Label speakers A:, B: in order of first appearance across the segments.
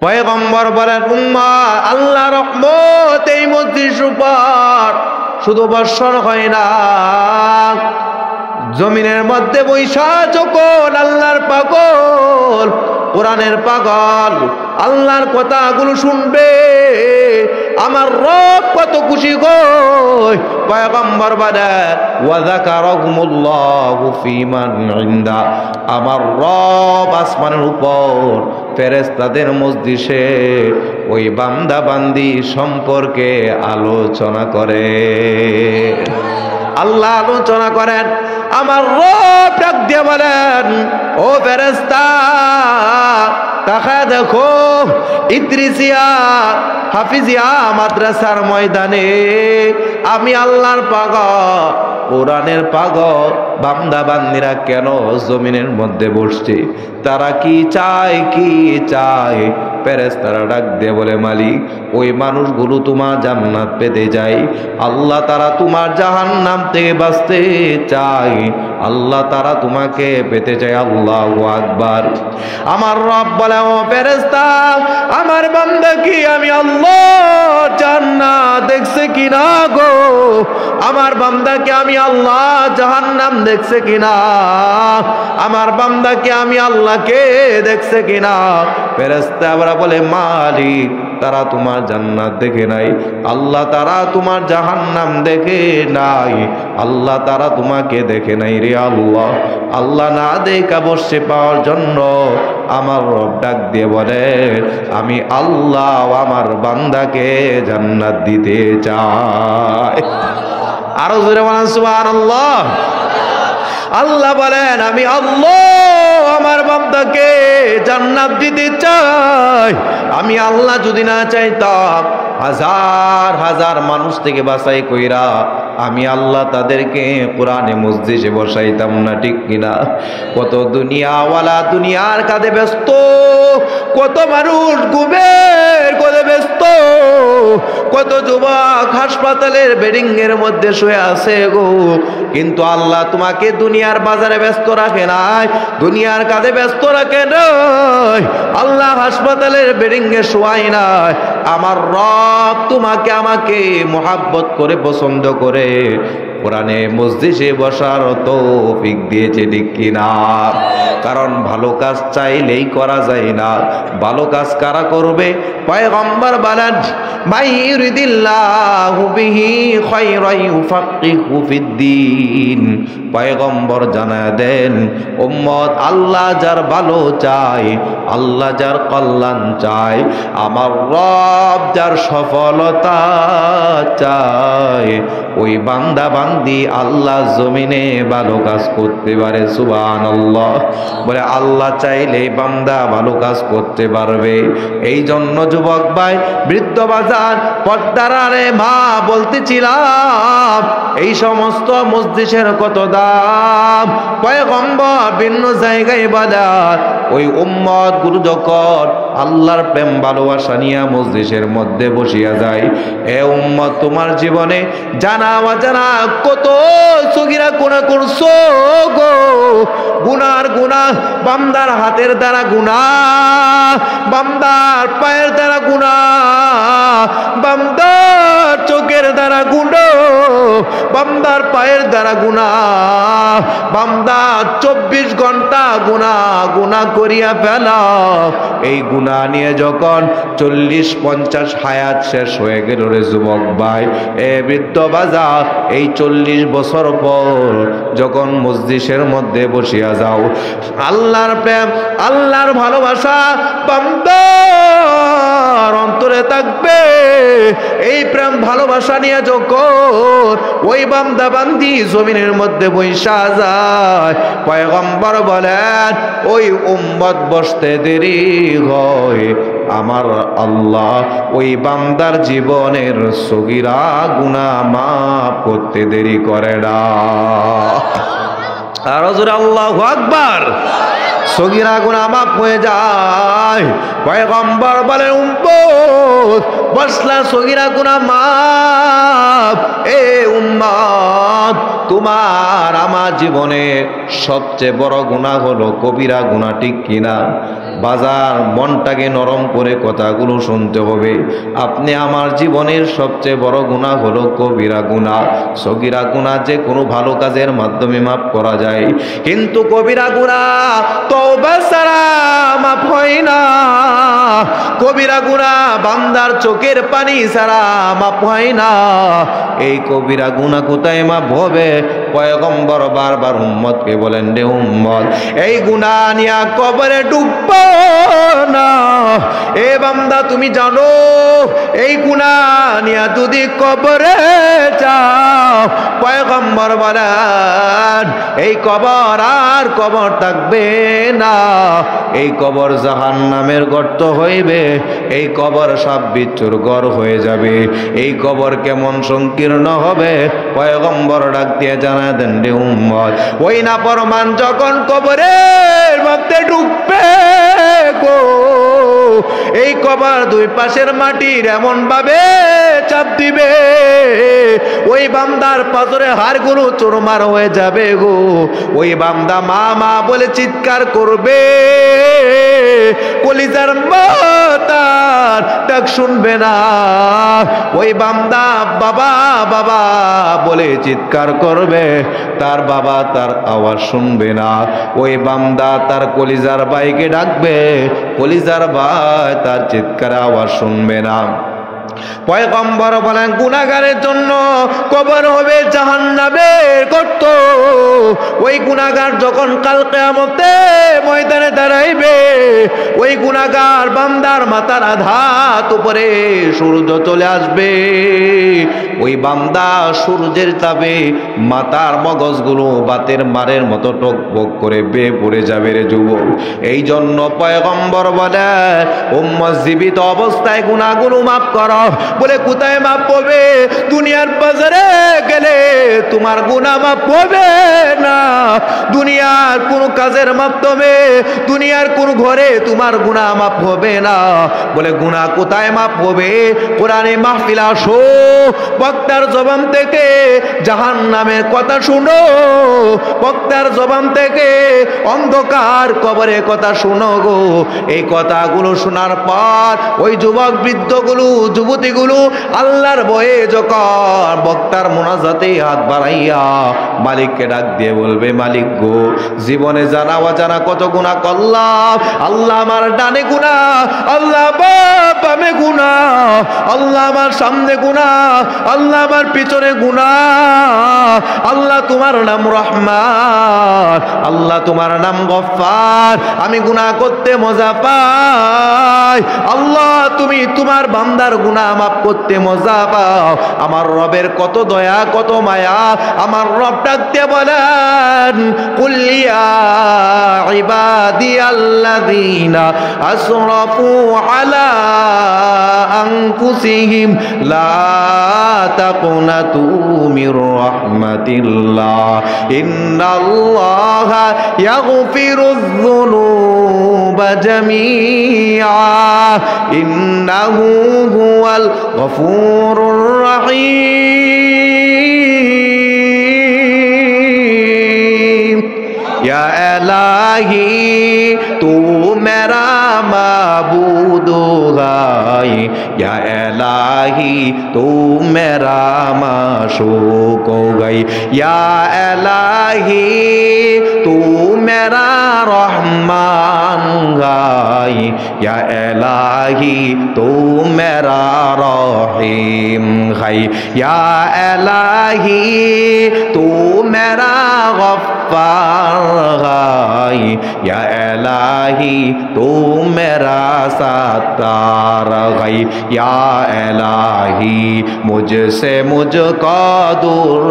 A: পয়গম্বর বলেন, উম্মত আল্লাহর রহমত এই মজলিস উপর শুধু বর্ষণ হয় না, জমিনের মধ্যে বৈশা যখন আল্লাহর পাগল, কোরআনের পাগল আল্লাহর কথাগুলো শুনবে, আমার রব কত খুশি গো। পয়গম্বর বলেন, ওয়া যাকারাহুমুল্লাহু ফীমান ইনদা, আমার রব আসমানের উপর ফেরেশতাদের মজলিসে ওই বান্দা বান্দি সম্পর্কে আলোচনা করে। আল্লাহ আলোচনা করেন, আমার রব ডাক দিয়ে বলেন, ও ফেরেশতা তাকায় দেখো, ইদ্রিসিয়া হাফিজিয়া মাদ্রাসার ময়দানে আমি আল্লাহর পাগল, কোরআনের পাগল বান্দা বান্দিরা কেন জমিনের মধ্যে বসছে, তারা কি চায়, কি চায়? ফেরেশতারা ডাক দিয়ে বলে, মালিক ওই মানুষগুলো তোমার জান্নাত পেতে যায়, আল্লাহ তারা তোমার জাহান্নাম থেকে বাঁচতে চায়, আল্লাহ তারা তোমাকে পেতে চায়। আল্লাহু আকবার। আমার রব বলে, ও ফেরেশতা আমার বান্দা কি আমি আল্লাহ জান্নাত দেখছে কিনা গো, আমার বান্দাকে আমি আল্লাহ জাহান্নাম দেখছে কিনা, আমার বান্দাকে আমি আল্লাহকে দেখছে কিনা? ফেরেশতা আবার বলে, মালিক তারা তোমার জান্নাত দেখে নাই, আল্লাহ তারা তোমার জাহান্নাম দেখে নাই, আল্লাহ তারা তোমাকে দেখে নাই রে আল্লাহ। আল্লাহ না দেখা বসে পাওয়ার জন্য আমার রব ডাক দিয়ে বলে, আমি আল্লাহ আমার বান্দাকে জান্নাত দিতে চাই। আরো জোরে বলেন সুবহানাল্লাহ। আল্লাহ বলেন, আমি আল্লাহ আমার বান্দাকে জান্নাত দিতে চাই। আমি আল্লাহ যদি না চাইতাম হাজার হাজার মানুষ থেকে বাছাই কইরা আমি আল্লাহ তাদেরকে কোরআনে মজলিসে বসাইতাম না, ঠিক কিনা? কত দুনিয়াওয়ালা দুনিয়ার কাজে ব্যস্ত, কত মানুষ ঘুমের কাজে ব্যস্ত, কত যুবক হাসপাতালের বেডিং এর মধ্যে শুয়ে আছে গো, কিন্তু আল্লাহ তোমাকে দুনিয়ার বাজারে ব্যস্ত রাখে নাই, দুনিয়ার কাজে ব্যস্ত রাখে নাই, আল্লাহ হাসপাতালের বেডিং এ শোয়াই নাই। আমার রব তোমাকে আমাকে মোহাব্বত করে পছন্দ করে কোরআনে মজলিসে বসার তৌফিক দিয়েছে, ঠিক কিনা? কারণ ভালো কাজ চাইলেই করা যায় না, ভালো কাজ কারা করবে? পয়গম্বর বলেন, মাই ইউরিদিল্লাহু বিহি খায়রান ইউফাক্কিহু ফিদ্দীন। পয়গম্বর জানায় দেন, উম্মত আল্লাহ যার ভালো চায়, আল্লাহ যার কল্যাণ চায়, আমার রব যার সফলতা চায়, ওই বান্দা বান্দি আল্লাহ জমিনে ভালো কাজ করতে পারে। সুবহানাল্লাহ। বলে আল্লাহ চাইলে বান্দা ভালো কাজ করতে পারবে। এই জন্য যুবক ভাই, বৃদ্ধ বাজার, পর্দার আরে মা বলতেছিলাম, এই সমস্ত মজলিসের কত দাম। পয়গম্বর ভিন্ন জায়গায় বাজার, ওই উম্মত গুলো যখন আল্লাহর প্রেম ভালোবাসা নিয়ে মজলিসের মধ্যে বসিয়া যায়, এ উম্মত তোমার জীবনে জানা অজানা কত সগীরা গুনাহ করছো গো, গুনার গুনাহ, বান্দার হাতের দ্বারা গুনাহ, বান্দার পায়ের দ্বারা গুনাহ, বান্দার চোখের দ্বারা গুনাহ, বান্দার পায়ের দ্বারা গুনাহ, বান্দা 24 ঘন্টা গুনাহ গুনাহ করিয়া ফেলা। এই গুনাহ নিয়ে যখন 40-50 হায়াত শেষ হয়ে গেল রে যুবক ভাই, এ বৃদ্ধ বাজার, এই 40 বছর পর যখন মজলিসের মধ্যে বসিয়া যাও, আল্লাহর প্রেম, আল্লাহর ভালোবাসা বান্দার অন্তরে থাকবে। এই প্রেম ভালোবাসা নিয়ে যখন ওই বান্দা বান্দি জমিনের মধ্যে বৈশা যায়, পয়গম্বর বলেন, ওই উম্মত বসতে দেরি হয়, আমার আল্লাহ ওই বান্দার জীবনের সগীরা গুনাহ মাফ করতে দেরি করে না। আর হুজুর আল্লাহু আকবার। সগীরা গুনাহ মাফ হয়ে যায়। পয়গম্বর বলেন, উম্মত বসলা সগীরা গুনাহ মাফ। এ উম্মত, তোমার আমার জীবনে সবচেয়ে বড় গুনাহ হলো কবিরা গুনাহ, ঠিক কিনা? বাজার মনটাকে নরম করে কথাগুলো শুনতে হবে। আপনি আমার জীবনের সবচেয়ে বড় গুনাহ হলো কবিরা গুনাহ। সগীরা গুনাহ যে কোনো ভালো কাজের মাধ্যমে মাফ করা যায়, কিন্তু কবিরা গুনাহ তওবা ছাড়া মাফ হয় না। কবিরা গুনাহ বান্দার চোখের পানি ছাড়া মাফ হয় না। এই কবিরা গুনাহ কোথায় মাফ হবে? পয়গম্বর বারবার উম্মতকে বলেন, রে উম্মত, এই গুনাহ নিয়া কবরে ডুববা না। এ বান্দা তুমি জানো এই গুনাহ নিয়া যদি কবরে যাও, পয়গম্বর বলেন এই কবর আর কবর থাকবে না। এই কবর জাহান্নামের গর্ত হইবে, এই কবর সাপ বিচ্ছুর ঘর হয়ে যাবে। এই কবর কেমন সংকীর্ণ হবে? পয়গম্বর ডাক দিয়ে জানা দেন, রে উম্মত, ওই নাফরমান যখন কবরের মধ্যে ঢুকবে গো, এই কবর দুই পাশের মাটির এমন ভাবে চাপ দিবে, ওই বান্দার পাথরে হাড়গুলো চুরমার হয়ে যাবে গো। ওই বান্দা মা মা বলে চিৎকার করবে, কলিজার মাতার ডাক শুনবে না। ওই বান্দা বাবা বাবা বলে চিৎকার করবে, তার বাবা তার আওয়াজ শুনবে না। ওই বান্দা তার কলিজার ভাইকে ডাকবে, কলিজার ভাই তার চিৎকার আওয়াজ শুনবে না। পয়গম্বর বলেন গুনাহগারের জন্য কবর হবে জাহান্নামের গর্ত। ওই গুনাহগার যখন কাল কিয়ামতে ময়দানে দাঁড়াইবে, ওই গুনাহগার বান্দার মাথার আধাত উপরে সূর্য চলে আসবে। ওই বান্দা সূর্যের তাপে মাথার মগজগুলো বাতের মারের মতো টকবক করে বেয়ে পড়ে যাবে রে যুবক। এই জন্য পয়গম্বর বলে উম্মত জীবিত অবস্থায় গুনাহগুলো মাফ করো। বলে কোথায় মাপ পাবে? দুনিয়ার বাজারে গেলে তোমার গুনাহ মাপ পাবে না। দুনিয়ার কোন কাজের মাধ্যমে, দুনিয়ার কোন ঘরে তোমার গুনাহ মাপ হবে না। বলে গুনাহ কোথায় মাপ হবে? কোরআনে মাহফিল আসো, বক্তার জবান থেকে জাহান্নামের কথা শুনো, বক্তার জবান থেকে অন্ধকার কবরের কথা শুনো গো। এই কথাগুলো শোনার পর ওই যুবক বৃদ্ধগুলো যুবতীগুলো আল্লাহর ভয়ে যখন বক্তার মোনাজাতে হাত বাড়াইয়া মালিককে ডাক দিয়ে বলবে, মালিক গো, জীবনে জানা অজানা কত গুনাহ করলাম। আল্লাহ আমার ডানে গুনাহ, আল্লাহ বামে গুনাহ, আল্লাহ আমার সামনে গুনাহ, আল্লাহ আমার পিছনে গুনাহ। আল্লাহ তোমার নাম রহমান, আল্লাহ তোমার নাম গফফার, আমি গুনাহ করতে মজা পাই। আল্লাহ তুমি তোমার বান্দার গুনাহ মাফ করতে মজা পাও। আমার রবের কত দয়া কত মায়া। আমার রব ডাকতে বলেন, কুল ইয়া ইবাদিয়াল্লাযীনা আসরাফু আলা আনফুসিহিম লা তাকনাতু মির রাহমাতিল্লাহ ইন্নাল্লাহা ইয়াগফিরুয যুনুবা জামিআ ইন্নাহু হুয়াল গফুরুর রহিম। या इलाही तू मेरा माबूद है, या इलाही तू मेरा माशूक हो गई, या इलाही तू मेरा रहमान है, या इलाही तू मेरा रहीम है, या इलाही तू मेरा गफ्फार है, या इलाही तू मेरा सत्तार है, या इलाही मुझसे मुझको दूर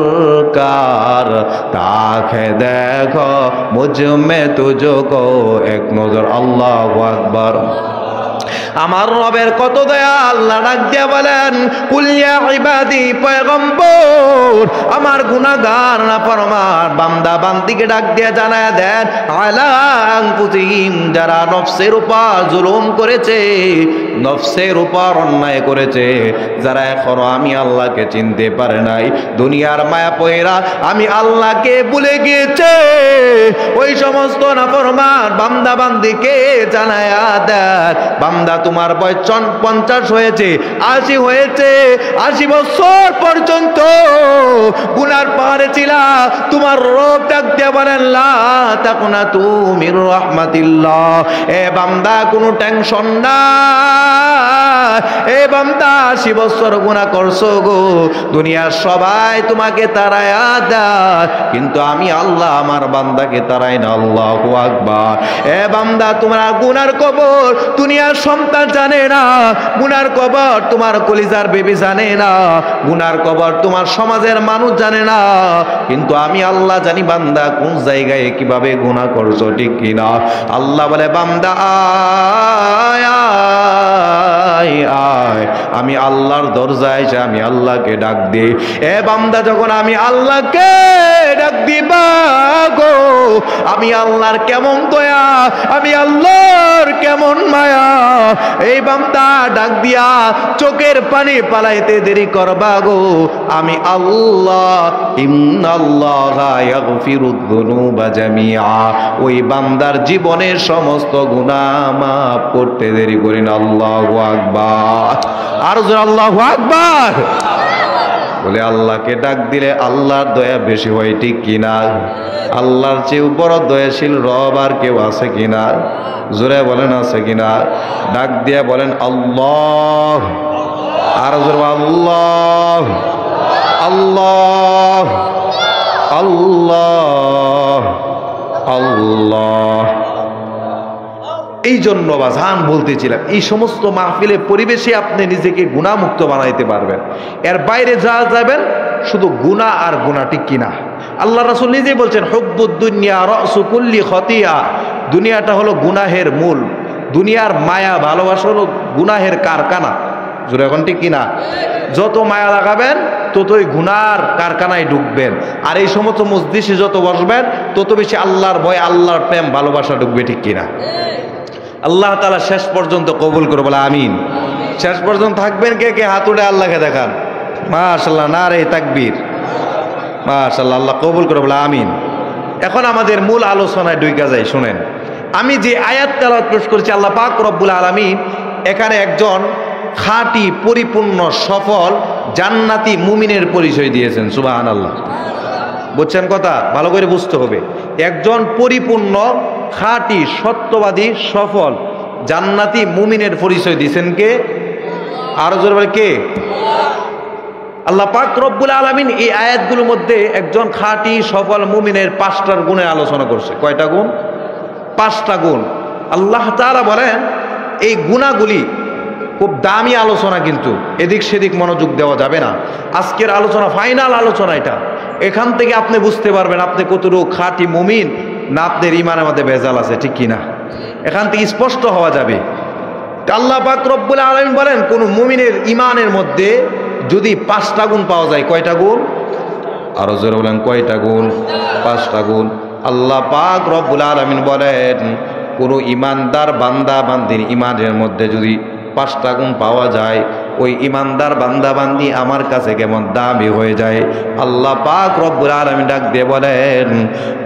A: कर, ताकि देखो मुझ में तुझको। एक नजर अल्लाहु अकबर। আমার রবের কত দয়া। আল্লাহ ডাক দিয়া বলেন, কুল ইয়া ইবাদি, পয়গম্বর আমার গুনাহগার নাফরমান বান্দা বান্দিকে ডাক দিয়া জানায়া দেন, আলা আনফুসিহিম, যারা নফসের উপর জুলুম করেছে, নফসের উপর অন্যায় করেছে, যারা এখনো আমি আল্লাহকে চিনতে পারে নাই, দুনিয়ার মায়া পয়রা আমি আল্লাহকে ভুলে গিয়েছে, ওই সমস্ত নাফরমান বান্দা বান্দিকে জানায়া দেয়, বান্দা তোমার বয়স 50 হয়েছে, 80 হয়েছে, 80 বছর পর্যন্ত গুনার পাহাড়ে ছিলা, তোমার রব ডাক দিয়ে বলেন লা তাকুনাতু মির রাহমাতিল্লাহ, এ বান্দা কোনো টেনশন না, এ বান্দা 80 বছর গুনাহ করছো গো, দুনিয়ার সবাই তোমাকে তাড়ায়া দেয়, কিন্তু আমি আল্লাহ আমার বান্দাকে তাড়াই না। আল্লাহু আকবার। এ বান্দা তোমার গুনার কবর দুনিয়ার সন্তান জানে না, গুনার কবর তোমার কলিজার বেবি জানে না, গুনার কবর তোমার সমাজের মানুষ জানে না, কিন্তু আমি আল্লাহ জানি বান্দা কোন জায়গায় কিভাবে গুনাহ করছো, ঠিক কিনা? আল্লাহ বলে বান্দা আয় আয় আয়, আমি আল্লাহর দরজায় এসে আমি আল্লাহকে ডাক দিই। এ বান্দা যখন আমি আল্লাহকে ডাক দিবা গো, আমি আল্লাহর কেমন দয়া, আমি আল্লাহর কেমন মায়া, এই বান্দা ডাক দিয়া চোখের পানি পালাইতে দেরি করবা গো, আমি আল্লাহ ইন্নাল্লাহা ইয়াগফিরুদ যুনুবা জামিআ, ওই বান্দার জীবনের সমস্ত গুনাহ মাফ করতে দেরি করি না। আল্লাহু আকবার। আর জোরে আল্লাহু আকবার বলে আল্লাহকে ডাক দিলে আল্লাহর দয়া বেশি হয়, ঠিক কিনা? আল্লাহর চেয়ে বড় দয়াশীল রব আর কেউ আছে কিনা? জোরে বলেন আছে কিনা? ডাক দিয়া বলেন আল্লাহ, আর জোরে আল্লাহ আল্লাহ আল্লাহ আল্লাহ। এই জন্য বাজান বলতেছিলাম, এই সমস্ত মাহফিলের পরিবেশে আপনি নিজেকে গুনাহমুক্ত বানাইতে পারবেন, এর বাইরে যা যাবেন শুধু গুনাহ আর গুনাহ, ঠিক কিনা? আল্লাহ রাসূল নিজেই বলছেন হুব্বুদ দুনিয়া রাসু কুল্লি খতিয়া, দুনিয়াটা হলো গুনাহের মূল, দুনিয়ার মায়া ভালোবাসা হলো গুনাহের কারখানা। জোরে এখন ঠিক কিনা? যত মায়া লাগাবেন ততই গুনার কারখানায় ঢুকবেন, আর এই সমস্ত মজলিসে যত বসবেন তত বেশি আল্লাহর ভয়, আল্লাহর প্রেম ভালোবাসা ঢুকবে, ঠিক কিনা? আল্লাহ তাআলা শেষ পর্যন্ত কবুল করে বলে আমিন। শেষ পর্যন্ত থাকবেন কে কে? হাত উঠে আল্লাহকে দেখান। মাশাআল্লাহ, নারে তাকবীর, মাশাআল্লাহ। আল্লাহ কবুল করে বলে আমিন। এখন আমাদের মূল আলোচনায় ঢুকে যাই। শুনেন, আমি যে আয়াত তেলাওয়াত পেশ করেছি, আল্লাহ পাক রব্বুল আলামিন এখানে একজন খাঁটি পরিপূর্ণ সফল জান্নাতি মুমিনের পরিচয় দিয়েছেন। সুবহানাল্লাহ। বুঝছেন কথা? ভালো করে বুঝতে হবে। একজন পরিপূর্ণ খাঁটি সত্যবাদী সফল জান্নাতি মুমিনের পরিচয় দিয়েছেন কে? আরো জোরে বলে কে? আল্লাহ পাক রব্বুল আলামিন এই আয়াতগুলোর মধ্যে একজন খাঁটি সফল মুমিনের 5টার গুণের আলোচনা করছে। কয়টা গুণ? 5টা গুণ। আল্লাহ তাআলা বলেন এই গুণাগুলি খুব দামি আলোচনা, কিন্তু এদিক সেদিক মনোযোগ দেওয়া যাবে না। আজকের আলোচনা ফাইনাল আলোচনা এটা। এখান থেকে আপনি বুঝতে পারবেন আপনি কতটুকু খাঁটি মুমিন না আপনার ইমানের মধ্যে ভেজাল আছে, ঠিক কিনা? এখান থেকে স্পষ্ট হওয়া যাবে। আল্লাহ পাক রব্বুল আলামিন বলেন কোন মুমিনের ইমানের মধ্যে যদি 5টা গুণ পাওয়া যায়, কয়টা গুণ? আরো জোরে বলেন কয়টা গুণ? 5টা গুণ। আল্লাহ পাক রব্বুল আলামিন বলেন কোন ইমানদার বান্দা বান্দির ইমানের মধ্যে যদি 5টা গুণ পাওয়া যায়, ওই ইমানদার বান্দা বান্দি আমার কাছে কেমন দামি হয়ে যায়। আল্লাহ পাক রব্বুল আলামিন ডাক দিয়ে বলেন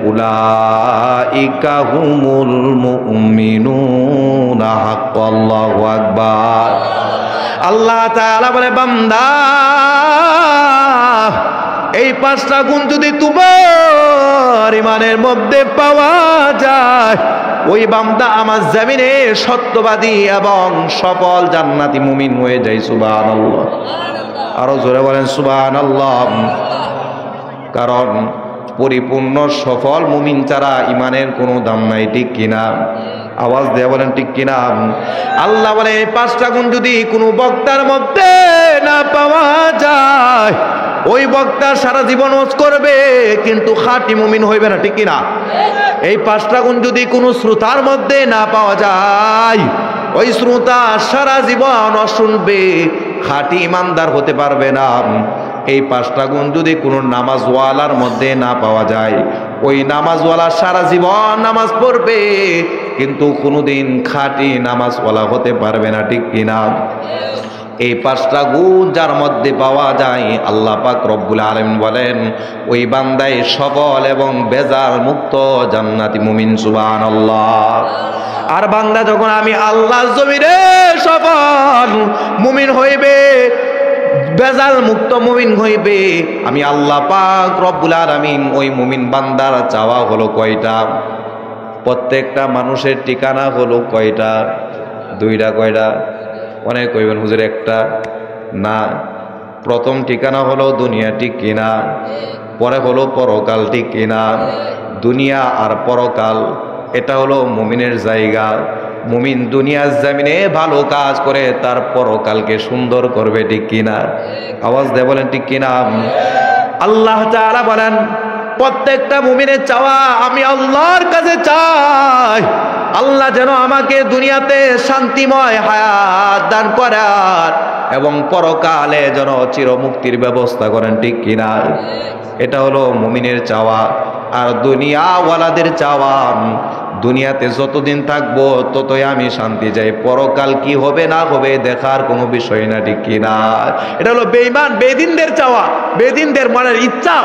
A: উলাইকা হুমুল মুমিনুনা হাক্কান। আল্লাহু আকবার। আল্লাহ তাআলা বলে বান্দা এই 5টা গুণ যদি তোমার ইমানের মধ্যে পাওয়া যায়, ওই বান্দা আমার জমিনে সত্যবাদী এবং সফল জান্নাতি মুমিন হয়ে যায়। সুবহানাল্লাহ। আরো জোরে বলেন সুবহানাল্লাহ। কারণ পরিপূর্ণ সফল মুমিন ছাড়া ইমানের কোনো দাম নাই, ঠিক কিনা? আওয়াজ দিয়ে বলেন ঠিক কিনা? আল্লাহ বলে এই 5টা গুণ যদি কোনো বক্তার মধ্যে না পাওয়া যায়, ওই বক্তা সারা জীবন ওয়াজ করবে কিন্তু খাঁটি মুমিন হইবে না, ঠিক কিনা? এই 5টা গুণ যদি কোনো শ্রোতার মধ্যে না পাওয়া যায়, ওই শ্রোতা সারা জীবন শুনবে, খাঁটি ইমানদার হতে পারবে না। এই 5টা গুণ যদি কোনো নামাজওয়ালার মধ্যে না পাওয়া যায়, ওই নামাজওয়ালা সারা জীবন নামাজ পড়বে কিন্তু কোনোদিন খাঁটি নামাজওয়ালা হতে পারবে না, ঠিক কিনা? এই 5টা গুণ যার মধ্যে পাওয়া যায়, আল্লাহ পাক রব্বুল আলামিন বলেন ওই বান্দাই সফল এবং বেজার মুক্ত জান্নাতি মুমিন, সুবহানাল্লাহ। আর বান্দা যখন আমি আল্লাহর জমিনে সফল মুমিন হইবে, বেজাল মুক্ত মুমিন হইবে, আমি আল্লাহ পাক রব্বুল আলামিন ওই মুমিন বান্দার চাওয়া হলো কয়টা? প্রত্যেকটা মানুষের ঠিকানা হলো কয়টা? 2টা। কয়টা? অনেক কইবেন হুজুর একটা না। প্রথম ঠিকানা হলো দুনিয়া, ঠিক কিনা? পরে হলো পরকাল, ঠিক কিনা? দুনিয়া আর পরকাল এটা হলো মুমিনের জায়গা। মুমিন দুনিয়ার জমিনে ভালো কাজ করে তার পরকালকে সুন্দর করবে, ঠিক কিনা? আওয়াজ দিয়ে বলেন ঠিক কিনা? আল্লাহ তাআলা বলেন প্রত্যেকটা মুমিনের চাওয়া আমি আল্লাহর কাছে চাই আল্লাহ যেন আমাকে দুনিয়াতে শান্তিময় হায়াত দান করেন এবং পরকালে যেন চিরমুক্তির ব্যবস্থা করেন, ঠিক কিনা? এটা হলো মুমিনের চাওয়া। আর দুনিয়াওয়ালাদের চাওয়া দুনিয়াতে যতদিন থাকবো ততই আমি শান্তি চাই, পরকাল কি হবে না হবে দেখার কোনো বিষয় না, ঠিক কিনা? এটা হলো বেঈমান বেদিনদের চাওয়া, বেদিনদের মনের ইচ্ছা।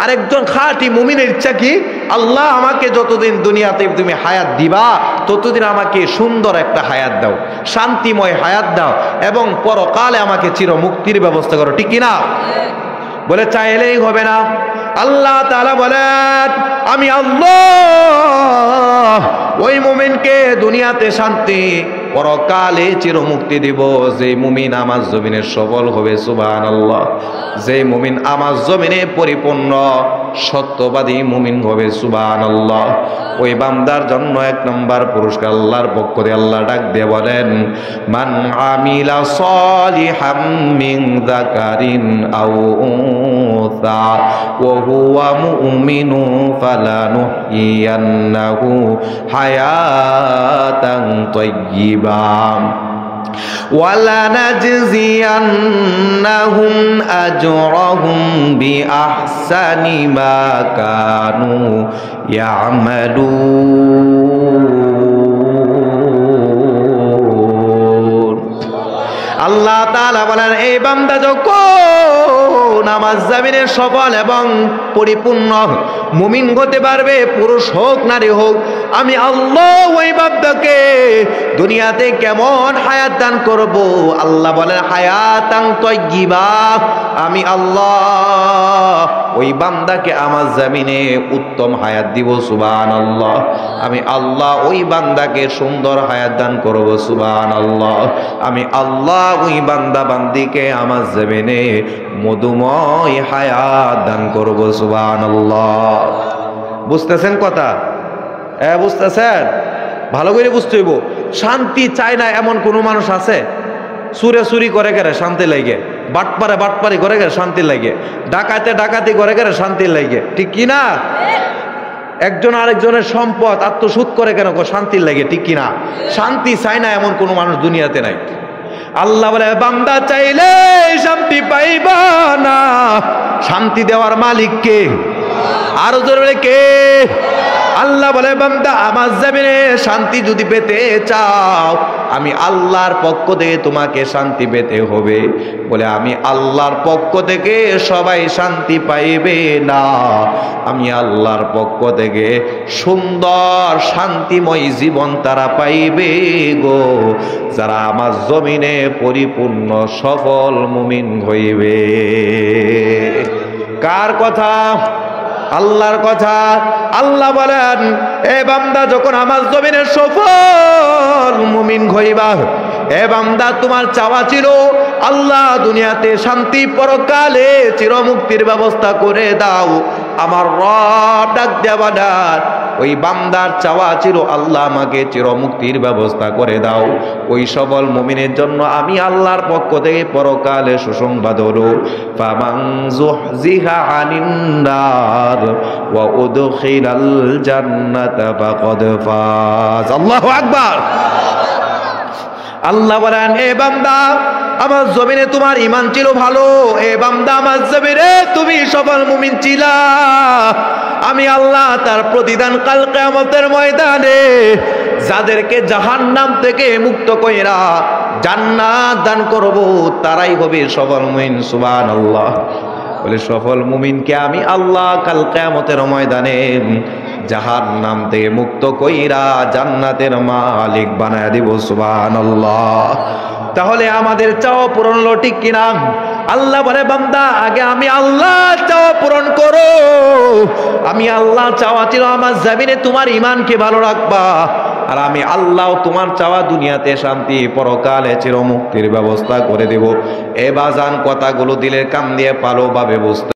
A: আরেকজন খাঁটি মুমিনের ইচ্ছা কি? আল্লাহ আমাকে যতদিন দুনিয়াতে তুমি হায়াত দিবা ততদিন আমাকে সুন্দর একটা হায়াত দাও, শান্তিময় হায়াত দাও এবং পরকালে আমাকে চিরমুক্তির ব্যবস্থা করো, ঠিক কিনা? বলে চাইলেই হবে না। আল্লাহ তাআলা বলেন আমি আল্লাহ ওই মুমিনকে দুনিয়াতে শান্তি পরকালে চিরমুক্তি দিব যে মুমিন আমার জমিনে সফল হবে, সুবহানাল্লাহ। যে মুমিন আমার জমিনে পরিপূর্ণ সত্যবাদী মুমিন হবে, সুবহানাল্লাহ। ওই বান্দার জন্য 1 নম্বর পুরস্কার আল্লাহর পক্ষ থেকে আল্লাহ ডাক দিয়ে বলেন মান আমিলা সলিহাম মিন যাকারিন আও উনসা ওয়া হুয়া মুমিনু ফালানুহইয়ান্নাহু হায়াতান তাইয়্যিবা ওয়ালানাজজিয়ান্নাহুম আজরাহুম বিআহসানি মা কানু ইয়ামালুন। আল্লাহ তাআলা বলেন এই বান্দা যখন আমার জমিনে সফল এবং পরিপূর্ণ মুমিন হতে পারবে, পুরুষ হোক নারী হোক, আমি আল্লাহ ওই বান্দাকে দুনিয়াতে কেমন হায়াত দান করব? আল্লাহ বলেন হায়াতান তাইয়্যিবা, আমি আল্লাহ ওই বান্দাকে আমার জমিনে উত্তম হায়াত দিব, সুবহানাল্লাহ। আমি আল্লাহ ওই বান্দাকে সুন্দর হায়াত দান করব, সুবহানাল্লাহ। আমি আল্লাহ ওই বান্দা বান্দিকে আমার জমিনে মধুময় হায়াত দান করব, সুবহানাল্লাহ। বুঝতেছেন কথা? বুঝতেছেন? ভালো করে বুঝতে হইব। শান্তি চায় না এমন কোন মানুষ আছে? চুরে চুরি করে গেলে শান্তি লাগে, বাটপারে বাটপারি করে গেলে শান্তি লাগে, ডাকাতে ডাকাতি করে গেলে শান্তি লাগে, ঠিক কিনা? একজন আরেকজনের সম্পদ আত্মসুদ করে কেন শান্তি লাগে, ঠিক কিনা? শান্তি চায় না এমন কোন মানুষ দুনিয়াতে নাই। আল্লাহ বলে বান্দা চাইলে শান্তি পাইবা না, শান্তি দেওয়ার মালিক কে? আরো জোরে কে? আল্লাহ বলে বান্দা আমার জমিনে শান্তি যদি পেতে চাও আমি আল্লাহর পক্ষ থেকে তোমাকে শান্তি পেতে হবে। বলে আমি আল্লাহর পক্ষ থেকে সবাই শান্তি পাইবে না, আমি আল্লাহর পক্ষ থেকে সুন্দর শান্তিময় জীবন তারা পাইবে গো যারা আমার জমিনে পরিপূর্ণ সফল মুমিন হইবে। কার কথা? আল্লাহর কথা। আল্লাহ বলেন এ বান্দা যখন আমার জমিনে সফল মুমিন হইবা, এ বান্দা তোমার চাওয়া ছিল আল্লাহ দুনিয়াতে শান্তি পরকালে চিরমুক্তির ব্যবস্থা করে দাও। আমার রব ডাক দেওয়ার ওই বান্দার চাওয়া ছিল আল্লাহ আমাকে চিরমুক্তির ব্যবস্থা করে দাও। ওই সবল মুমিনের জন্য আমি আল্লাহর পক্ষ থেকে পরকালে সুসংবাদ হলো ফামান যুহজিহা আনিন নার ওয়া উদখিলাল জান্নাতা ফাকাদ ফাজ। আল্লাহু আকবার। আল্লাহ বলেন, এ বান্দা আমার জমিনে তোমার ঈমান ছিল ভালো, এ বান্দা আমার জমিনে তুমি সফল মুমিন ছিলা, আমি আল্লাহ তার প্রতিদান কাল কিয়ামতের ময়দানে যাদেরকে জাহান্নাম থেকে মুক্ত কইরা জান্নাত দান করব তারাই হবে সফল মুমিন। সুবহানাল্লাহ। বলে সফল মুমিনকে আমি আল্লাহ কাল কিয়ামতের ময়দানে জাহান্নাম থেকে মুক্ত কইরা জান্নাতের মালিক বানায় দিব। সুবহানাল্লাহ। তাহলে আমাদের চাওয়া পূরণ হলো ঠিক কিনা? আল্লাহ বলে, বান্দা আগে আমি আল্লাহ চাওয়া পূরণ করো। আমি আল্লাহ চাওয়া ছিল আমার জমিনে তোমার ঈমানকে ভালো রাখবা, আর আমি আল্লাহ তোমার চাওয়া দুনিয়াতে শান্তি, পরকালে চিরমুক্তির ব্যবস্থা করে দেব। এ বাজান কথাগুলো দিলের কান দিয়ে ভালোভাবে বুঝতে